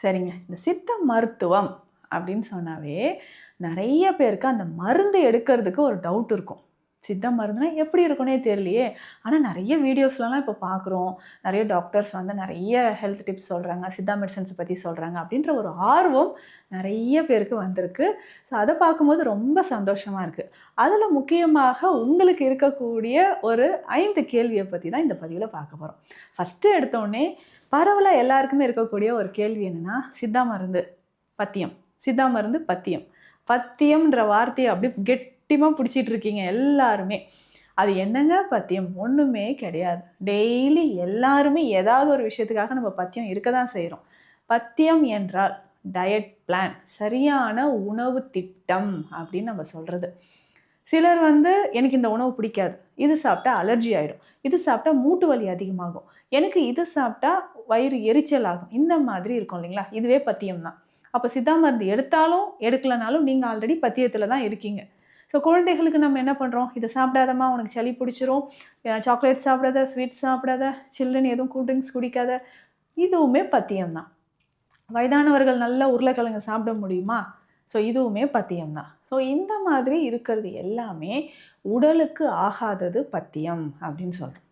சரிங்க. இந்த சித்த மருத்துவம் அப்படின்னு சொன்னாவே, நெறைய பேருக்கு அந்த மருந்து எடுக்கிறதுக்கு ஒரு டவுட் இருக்கும். சித்த மருந்துனா எப்படி இருக்குன்னே தெரியலையே! ஆனா நெறைய வீடியோஸ்லலாம் இப்போ பார்க்குறோம். நெறைய டாக்டர்ஸ் வந்து நெறைய ஹெல்த் டிப்ஸ் சொல்றாங்க. சித்தா மெடிசின்ஸ் பத்தி சொல்றாங்க. அப்படின்ற ஒரு ஆர்வம் நெறைய பேருக்கு வந்திருக்கு. ஸோ அத பார்க்கும்போது ரொம்ப சந்தோஷமா இருக்கு. அதுல முக்கியமாக உங்களுக்கு இருக்கக்கூடிய ஒரு 5 கேள்விய பத்தி தான் இந்த பதிவுல பார்க்க போறோம். ஃபர்ஸ்ட்டு எடுத்தோனே பரவலா எல்லாருக்குமே இருக்கக்கூடிய ஒரு கேள்வி என்னன்னா, சித்தா மருந்து, பத்தியம். சித்தா மருந்து, பத்தியம். பத்தியம்ன்ற வார்த்தைய அப்படியே கெட்டிமா புடிச்சிட்டு இருக்கீங்க எல்லாருமே. அது என்னங்க பத்தியம்? ஒண்ணுமே கிடையாது. டெய்லி எல்லாருமே ஏதாவது ஒரு விஷயத்துக்காக நம்ம பத்தியம் இருக்க தான் செய்றோம். பத்தியம் என்றால் டயட் பிளான், சரியான உணவு திட்டம் அப்படின்னு நம்ம சொல்றது. சிலர் வந்து எனக்கு இந்த உணவு பிடிக்காது. இது சாப்பிட்டா அலர்ஜி ஆயிடும். இது சாப்பிட்டா மூட்டு வலி அதிகமாகும். எனக்கு இது சாப்பிட்டா வயிறு எரிச்சல் ஆகும். இந்த மாதிரி இருக்கும் இல்லைங்களா? இதுவே பத்தியம் தான். அப்ப சித்தா மருந்து எடுத்தாலும், எடுக்கலனாலும் நீங்க ஆல்ரெடி பத்தியத்துல தான் இருக்கீங்க. ஸோ குழந்தைகளுக்கு நம்ம என்ன பண்றோம்? "இத சாப்பிடாதம்மா உனக்கு சளி பிடிச்சிரும். சாக்லேட் சாப்பிடாத, ஸ்வீட் சாப்பிடாத, சில்லுன்னு எதுவும் கூல் ட்ரிங்க்ஸ் குடிக்காத." இதுவுமே பத்தியம் தான். வயதானவர்கள் நல்லா உருளைக்கிழங்கு சாப்பிட முடியுமா? ஸோ இதுவுமே பத்தியம் தான். ஸோ இந்த மாதிரி இருக்கிறது எல்லாமே உடலுக்கு ஆகாதது பத்தியம் அப்படின்னு சொல்றோம்.